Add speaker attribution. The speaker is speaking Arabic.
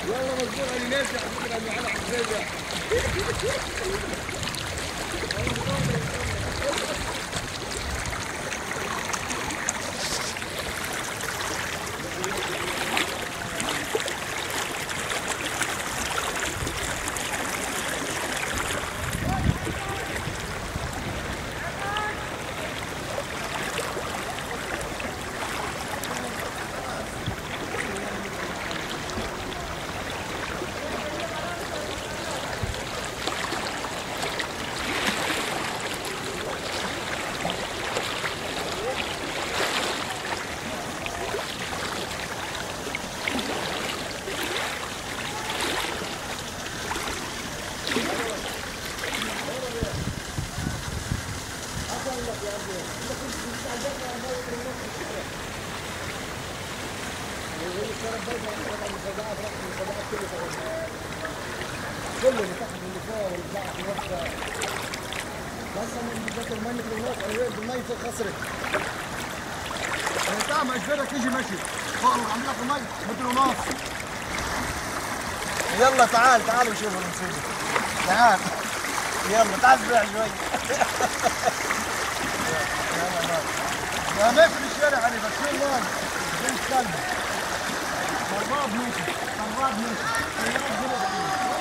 Speaker 1: والله مجبور على ناس على فكره انه على حسابها. كله اللي تحت واللي فوق واللي تحت واللي بس من بدك المي في النص المي فوق خسرت. يعني تعمل اجبرك يجي مشي فوق عامل لك المي متر ونص. يلا تعال تعال وشوف المصيبه. تعال يلا تعال اسبوع شوي. يلا ما في الشارع علي بس شو الله زي الكلب. خرباب ماشي خرباب ماشي.